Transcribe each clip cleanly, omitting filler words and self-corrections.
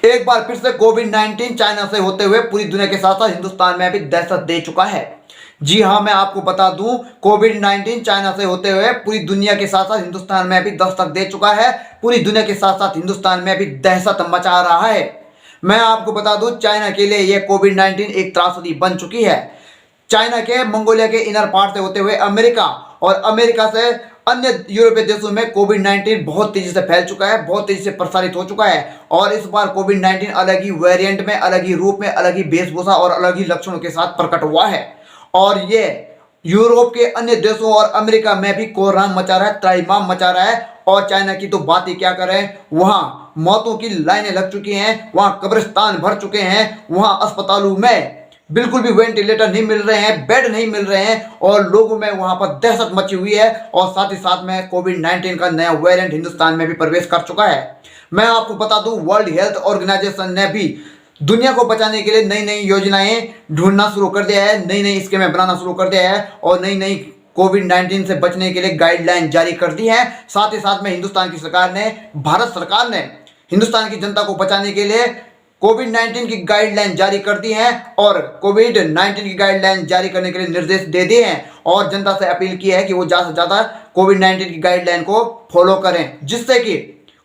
एक बार फिर से कोविड 19 चाइना से होते हुए पूरी दुनिया के साथ साथ हिंदुस्तान में भी दहशत दे चुका है। जी हाँ, मैं आपको बता दूं, कोविड 19 चाइना से होते हुए पूरी दुनिया के साथ साथ हिंदुस्तान में भी दस्तक दे चुका है। पूरी दुनिया के साथ साथ हिंदुस्तान में भी दहशत मचा रहा है। मैं आपको बता दूं, चाइना के लिए यह कोविड 19 एक त्रासदी बन चुकी है। चाइना के मंगोलिया के इनर पार्ट से होते हुए अमेरिका और अमेरिका से अन्य यूरोपीय देशों में कोविड 19 बहुत तेजी से फैल चुका है, बहुत तेजी से प्रसारित हो चुका है। और इस बार कोविड 19 अलग ही वेरिएंट में, अलग ही रूप में, अलग ही वेशभूषा और अलग ही लक्षणों के साथ प्रकट हुआ है। और ये यूरोप के अन्य देशों और अमेरिका में भी कोहराम मचा रहा है, त्राहिमाम मचा रहा है। और चाइना की तो बात ही क्या करें, वहां मौतों की लाइनें लग चुकी हैं, वहां कब्रिस्तान भर चुके हैं, वहां अस्पतालों में बिल्कुल भी वेंटिलेटर नहीं मिल रहे हैं, बेड नहीं मिल रहे हैं और लोगों में वहां पर दहशत मची हुई है। और साथ ही साथ में कोविड 19 का नया वेरिएंट हिंदुस्तान में भी प्रवेश कर चुका है। मैं आपको बता दूं, वर्ल्ड हेल्थ ऑर्गेनाइजेशन ने भी दुनिया को बचाने के लिए नई नई योजनाएं ढूंढना शुरू कर दिया है, नई नई स्कीमें बनाना शुरू कर दिया है और नई नई कोविड 19 से बचने के लिए गाइडलाइन जारी कर दी है। साथ ही साथ में हिंदुस्तान की सरकार ने, भारत सरकार ने हिंदुस्तान की जनता को बचाने के लिए कोविड 19 की गाइडलाइन जारी कर दी है और कोविड 19 की गाइडलाइन जारी करने के लिए निर्देश दे दिए हैं और जनता से अपील की है कि वो ज़्यादा से ज़्यादा कोविड 19 की गाइडलाइन को फॉलो करें, जिससे कि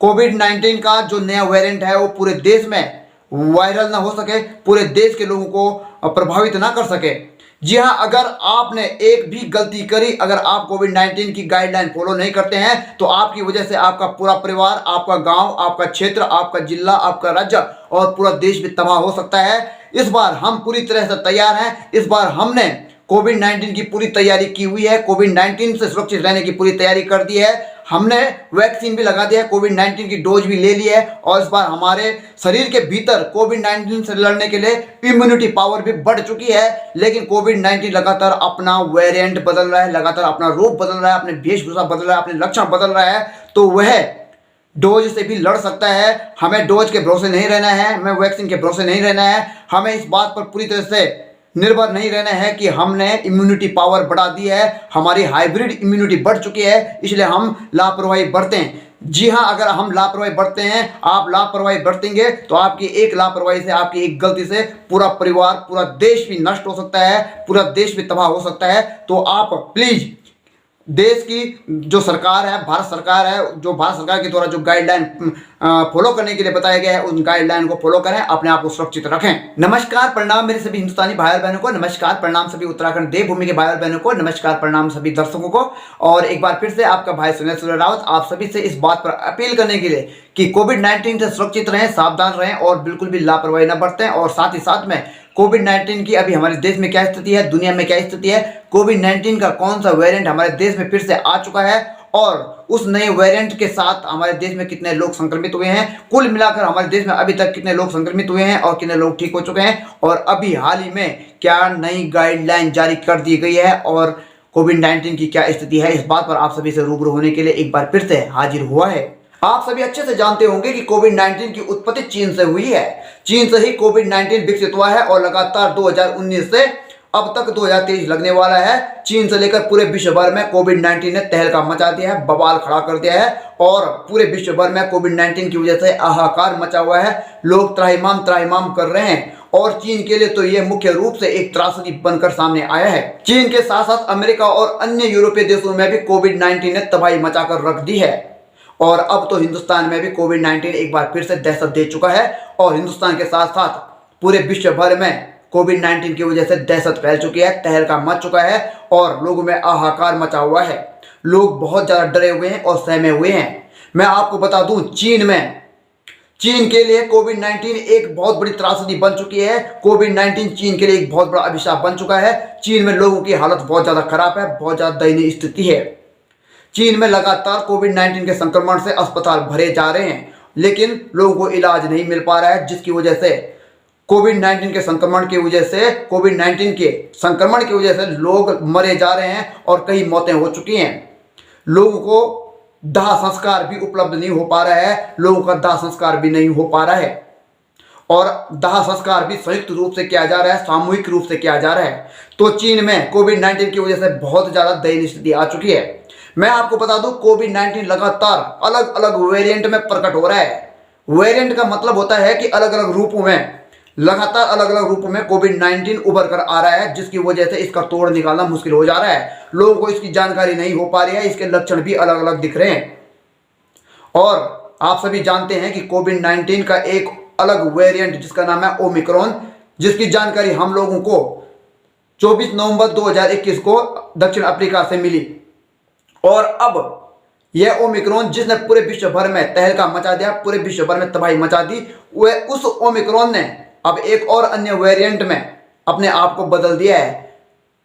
कोविड 19 का जो नया वेरिएंट है वो पूरे देश में वायरल ना हो सके, पूरे देश के लोगों को प्रभावित ना कर सके। जी हाँ, अगर आपने एक भी गलती करी, अगर आप कोविड 19 की गाइडलाइन फॉलो नहीं करते हैं तो आपकी वजह से आपका पूरा परिवार, आपका गांव, आपका क्षेत्र, आपका जिला, आपका राज्य और पूरा देश भी तबाह हो सकता है। इस बार हम पूरी तरह से तैयार हैं। इस बार हमने कोविड 19 की पूरी तैयारी की हुई है, कोविड 19 से सुरक्षित रहने की पूरी तैयारी कर दी है। हमने वैक्सीन भी लगा दिया है, कोविड 19 की डोज भी ले ली है और इस बार हमारे शरीर के भीतर कोविड 19 से लड़ने के लिए इम्यूनिटी पावर भी बढ़ चुकी है। लेकिन कोविड 19 लगातार अपना वेरिएंट बदल रहा है, लगातार अपना रूप बदल रहा है, अपने वेशभूषा बदल रहा है, अपने लक्षण बदल रहा है, तो वह डोज से भी लड़ सकता है। हमें डोज के भरोसे नहीं रहना है, हमें वैक्सीन के भरोसे नहीं रहना है, हमें इस बात पर पूरी तरह से निर्भर नहीं रहना है कि हमने इम्यूनिटी पावर बढ़ा दी है, हमारी हाइब्रिड इम्यूनिटी बढ़ चुकी है, इसलिए हम लापरवाही बरतें। जी हाँ, अगर हम लापरवाही बरतते हैं, आप लापरवाही बरतेंगे तो आपकी एक लापरवाही से, आपकी एक गलती से पूरा परिवार, पूरा देश भी नष्ट हो सकता है, पूरा देश भी तबाह हो सकता है। तो आप प्लीज देश की जो सरकार है, भारत सरकार है, जो भारत सरकार के द्वारा जो गाइडलाइन फॉलो करने के लिए बताया गया है, उन गाइडलाइन को फॉलो करें, अपने आप को सुरक्षित रखें। नमस्कार प्रणाम मेरे सभी हिंदुस्तानी भाई बहनों को, नमस्कार प्रणाम सभी उत्तराखंड देवभूमि के भाई बहनों को, नमस्कार प्रणाम सभी दर्शकों को। और एक बार फिर से आपका भाई सुनील सूर्य रावत आप सभी से इस बात पर अपील करने के लिए कि कोविड 19 से सुरक्षित रहें, सावधान रहें और बिल्कुल भी लापरवाही न बरतें। और साथ ही साथ में कोविड 19 की अभी हमारे देश में क्या स्थिति है, दुनिया में क्या स्थिति है, कोविड 19 का कौन सा वेरिएंट हमारे देश में फिर से आ चुका है और उस नए वेरिएंट के साथ हमारे देश में कितने लोग संक्रमित हुए हैं, कुल मिलाकर हमारे देश में अभी तक कितने लोग संक्रमित हुए हैं और कितने लोग ठीक हो चुके हैं, और अभी हाल ही में क्या नई गाइडलाइन जारी कर दी गई है और कोविड 19 की क्या स्थिति है, इस बात पर आप सभी से रूबरू होने के लिए एक बार फिर से हाजिर हुआ है। आप सभी अच्छे से जानते होंगे कि कोविड 19 की उत्पत्ति चीन से हुई है। चीन से ही कोविड 19 विकसित हुआ है और लगातार 2019 से अब तक 2023 लगने वाला है। चीन से लेकर पूरे विश्व भर में कोविड 19 ने तहलका मचा दिया है, बवाल खड़ा कर दिया है और पूरे विश्व भर में कोविड 19 की वजह से हाहाकार मचा हुआ है। लोग त्राहिमाम त्राहिमाम कर रहे हैं और चीन के लिए तो ये मुख्य रूप से एक त्रासदी बनकर सामने आया है। चीन के साथ साथ अमेरिका और अन्य यूरोपीय देशों में भी कोविड 19 ने तबाही मचाकर रख दी है और अब तो हिंदुस्तान में भी कोविड 19 एक बार फिर से दहशत दे चुका है और हिंदुस्तान के साथ साथ पूरे विश्व भर में कोविड 19 की वजह से दहशत फैल चुकी है, तहलका मच चुका है और लोगों में हाहाकार मचा हुआ है। लोग बहुत ज़्यादा डरे हुए हैं और सहमे हुए हैं। मैं आपको बता दूं, चीन के लिए कोविड 19 एक बहुत बड़ी त्रासदी बन चुकी है। कोविड 19 चीन के लिए एक बहुत बड़ा अभिशाप बन चुका है। चीन में लोगों की हालत बहुत ज़्यादा खराब है, बहुत ज़्यादा दयनीय स्थिति है। चीन में लगातार कोविड 19 के संक्रमण से अस्पताल भरे जा रहे हैं लेकिन लोगों को इलाज नहीं मिल पा रहा है, जिसकी वजह से कोविड 19 के संक्रमण की वजह से, कोविड 19 के संक्रमण की वजह से लोग मरे जा रहे हैं और कई मौतें हो चुकी हैं। लोगों को दाह संस्कार भी उपलब्ध नहीं हो पा रहा है, लोगों का दाह संस्कार भी नहीं हो पा रहा है और दाह संस्कार भी संयुक्त रूप से किया जा रहा है, सामूहिक रूप से किया जा रहा है। तो चीन में कोविड 19 की वजह से बहुत ज़्यादा दयनीय स्थिति आ चुकी है। मैं आपको बता दूं, कोविड 19 लगातार अलग अलग वेरिएंट में प्रकट हो रहा है वेरिएंट का मतलब होता है कि अलग अलग रूपों में, लगातार अलग अलग रूपों में कोविड-19 उभर कर आ रहा है, जिसकी वजह से इसका तोड़ निकालना मुश्किल हो जा रहा है। लोगों को इसकी जानकारी नहीं हो पा रही है, इसके लक्षण भी अलग अलग दिख रहे हैं। और आप सभी जानते हैं कि कोविड-19 का एक अलग वेरिएंट जिसका नाम है ओमिक्रॉन, जिसकी जानकारी हम लोगों को 24 नवंबर 2021 को दक्षिण अफ्रीका से मिली। और अब यह ओमिक्रॉन जिसने पूरे विश्व भर में तहलका मचा दिया, पूरे विश्व भर में तबाही मचा दी, वह उस ओमिक्रॉन ने अब एक और अन्य वेरिएंट में अपने आप को बदल दिया है,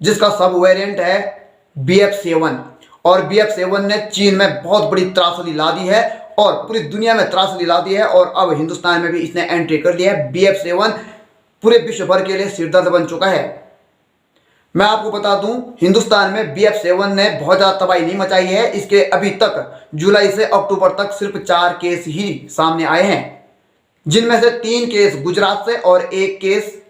जिसका सब वेरिएंट है BF7। और BF7 ने चीन में बहुत बड़ी त्रासदी ला दी है और पूरी दुनिया में त्रासदी ला दी है, और अब हिंदुस्तान में भी इसने एंट्री कर दिया है। BF7 पूरे विश्व भर के लिए सिरदर्द बन चुका है। मैं आपको बता दूं, हिंदुस्तान में BF7 ने बहुत ज़्यादा तबाही नहीं मचाई है। इसके अभी तक जुलाई से अक्टूबर तक सिर्फ 4 केस ही सामने आए हैं, जिनमें से 3 केस गुजरात से और 1 केस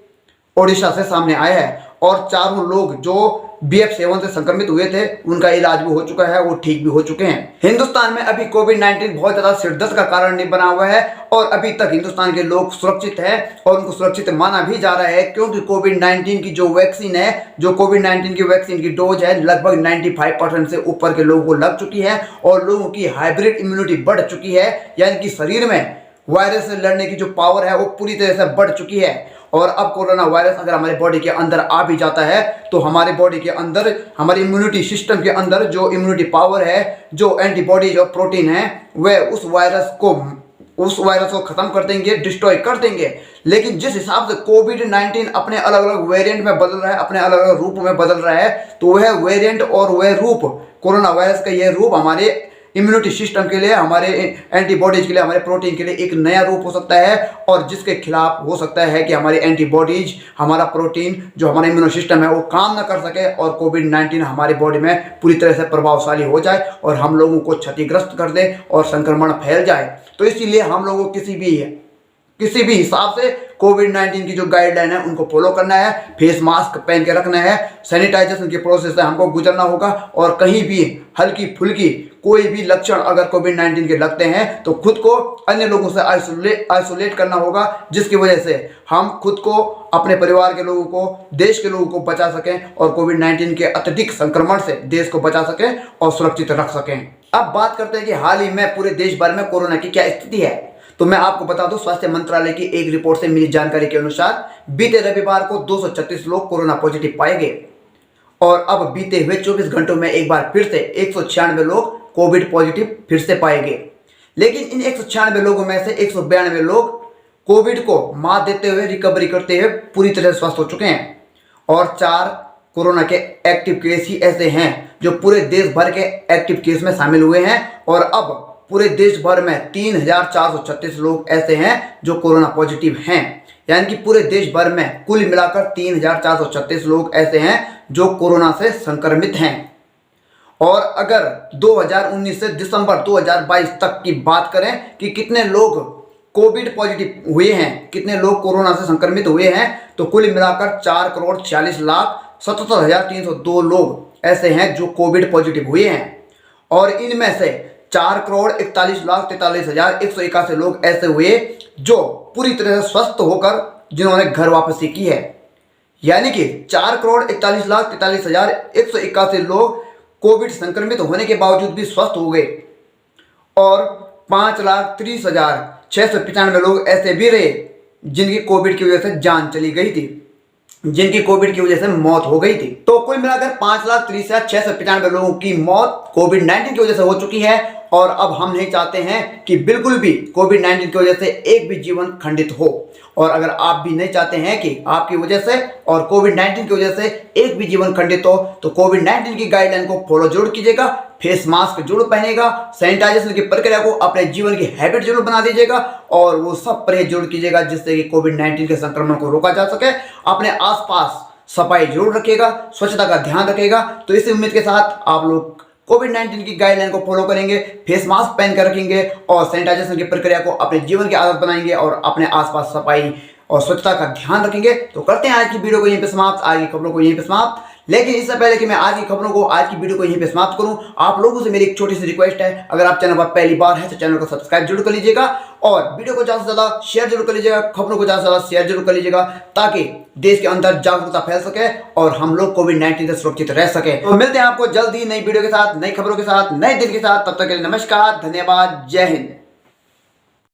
ओडिशा से सामने आया है। और चारों लोग जो BF7 से संक्रमित हुए थे उनका इलाज भी हो चुका है, वो ठीक भी हो चुके हैं। हिंदुस्तान में अभी कोविड-19 बहुत ज़्यादा सिरदर्द का कारण नहीं बना हुआ है और अभी तक हिंदुस्तान के लोग सुरक्षित हैं और उनको सुरक्षित माना भी जा रहा है, क्योंकि कोविड-19 की जो वैक्सीन है, जो कोविड-19 की वैक्सीन की डोज है, लगभग 95% से ऊपर के लोगों को लग चुकी है और लोगों की हाइब्रिड इम्यूनिटी बढ़ चुकी है, यानी कि शरीर में वायरस से लड़ने की जो पावर है वो पूरी तरह से बढ़ चुकी है। और अब कोरोना वायरस अगर हमारे बॉडी के अंदर आ भी जाता है तो हमारे बॉडी के अंदर, हमारे इम्यूनिटी सिस्टम के अंदर जो इम्यूनिटी पावर है, जो एंटीबॉडीज और प्रोटीन है, वह उस वायरस को खत्म कर देंगे, डिस्ट्रॉय कर देंगे। लेकिन जिस हिसाब से कोविड-19 अपने अलग अलग वेरिएंट में बदल रहा है, अपने अलग अलग रूप में बदल रहा है, तो वह वेरिएंट और वह रूप, कोरोना वायरस का यह रूप हमारे इम्यूनिटी सिस्टम के लिए, हमारे एंटीबॉडीज के लिए, हमारे प्रोटीन के लिए एक नया रूप हो सकता है, और जिसके खिलाफ हो सकता है कि हमारी एंटीबॉडीज, हमारा प्रोटीन, जो हमारा इम्यूनो सिस्टम है वो काम ना कर सके और कोविड-19 हमारी बॉडी में पूरी तरह से प्रभावशाली हो जाए और हम लोगों को क्षतिग्रस्त कर दे और संक्रमण फैल जाए। तो इसीलिए हम लोगों को किसी भी हिसाब से कोविड-19 की जो गाइडलाइन है उनको फॉलो करना है, फेस मास्क पहन के रखना है, सैनिटाइजेशन के प्रोसेस से हमको गुजरना होगा, और कहीं भी हल्की फुल्की कोई भी लक्षण अगर कोविड-19 के लगते हैं तो खुद को अन्य लोगों से आइसोलेट करना होगा, जिसकी वजह से हम खुद को, अपने परिवार के लोगों को, देश के लोगों को बचा सकें और कोविड-19 के अत्यधिक संक्रमण से देश को बचा सकें और सुरक्षित रख सकें। अब बात करते हैं कि हाल ही में पूरे देश भर में कोरोना की क्या स्थिति है। तो मैं आपको बता दूं, स्वास्थ्य मंत्रालय की एक रिपोर्ट से मिली जानकारी के अनुसार बीते रविवार को 236 लोग कोरोना पॉजिटिव पाए गए और अब बीते हुए 24 घंटों में एक बार फिर से 196 लोग कोविड पॉजिटिव फिर से पाए गए। लेकिन इन 196 लोगों में से 192 लोग कोविड को मात देते हुए, रिकवरी करते हुए पूरी तरह से स्वस्थ हो चुके हैं और 4 कोरोना के एक्टिव केस ही ऐसे हैं जो पूरे देश भर के एक्टिव केस में शामिल हुए हैं। और अब पूरे देश भर में 3436 लोग ऐसे हैं जो कोरोना पॉजिटिव हैं, यानी कि पूरे देश भर में कुल मिलाकर 3436 लोग ऐसे हैं जो कोरोना से संक्रमित हैं। और अगर 2019 से दिसंबर 2022 तक की बात करें कि कितने लोग कोविड पॉजिटिव हुए हैं, कितने लोग कोरोना से संक्रमित हुए हैं, तो कुल मिलाकर 4,46,77,302 लोग ऐसे हैं जो कोविड पॉजिटिव हुए हैं। और इनमें से 4,41,43,181 लोग ऐसे हुए जो पूरी तरह से स्वस्थ होकर जिन्होंने घर वापसी की है, यानी कि 4,41,43,181 लोग कोविड संक्रमित होने के बावजूद भी स्वस्थ हो गए और 5,30,695 लोग ऐसे भी रहे जिनकी कोविड की वजह से जान चली गई थी, जिनकी कोविड की वजह से मौत हो गई थी। तो कुल मिलाकर 5,30,695 लोगों की मौत कोविड-19 की वजह से हो चुकी है। और अब हम नहीं चाहते हैं कि बिल्कुल भी कोविड-19 की वजह से एक भी जीवन खंडित हो। और अगर आप भी नहीं चाहते हैं कि आपकी वजह से और कोविड-19 की वजह से एक भी जीवन खंडित हो, तो कोविड-19 की गाइडलाइन को फॉलो जरूर कीजिएगा, फेस मास्क जरूर पहनेगा, सैनिटाइजेशन की प्रक्रिया को अपने जीवन की हैबिट जरूर बना दीजिएगा और वो सब परहेज जरूर कीजिएगा जिससे कि कोविड-19 के संक्रमण को रोका जा सके। अपने आसपास सफाई जरूर रखिएगा, स्वच्छता का ध्यान रखिएगा। तो इसी उम्मीद के साथ आप लोग कोविड-19 की गाइडलाइन को फॉलो करेंगे, फेस मास्क पहन कर रखेंगे और सैनिटाइजेशन की प्रक्रिया को अपने जीवन की आदत बनाएंगे और अपने आसपास सफाई और स्वच्छता का ध्यान रखेंगे। तो करते हैं आज की वीडियो को यहीं पे समाप्त, आज की खबरों को यहीं पे समाप्त। लेकिन इससे पहले कि मैं आज की खबरों को, आज की वीडियो को यहीं पे समाप्त करूं, आप लोगों से मेरी एक छोटी सी रिक्वेस्ट है, अगर आप चैनल पर पहली बार है तो चैनल को सब्सक्राइब जरूर कर लीजिएगा और वीडियो को ज़्यादा से ज़्यादा शेयर जरूर कर लीजिएगा, खबरों को ज़्यादा से ज़्यादा शेयर जरूर कर लीजिएगा, ताकि देश के अंदर जागरूकता फैल सके और हम लोग कोविड-19 से सुरक्षित रह सके। तो मिलते हैं आपको जल्द ही नई वीडियो के साथ, नई खबरों के साथ, नए दिन के साथ। तब तक के लिए नमस्कार, धन्यवाद, जय हिंद।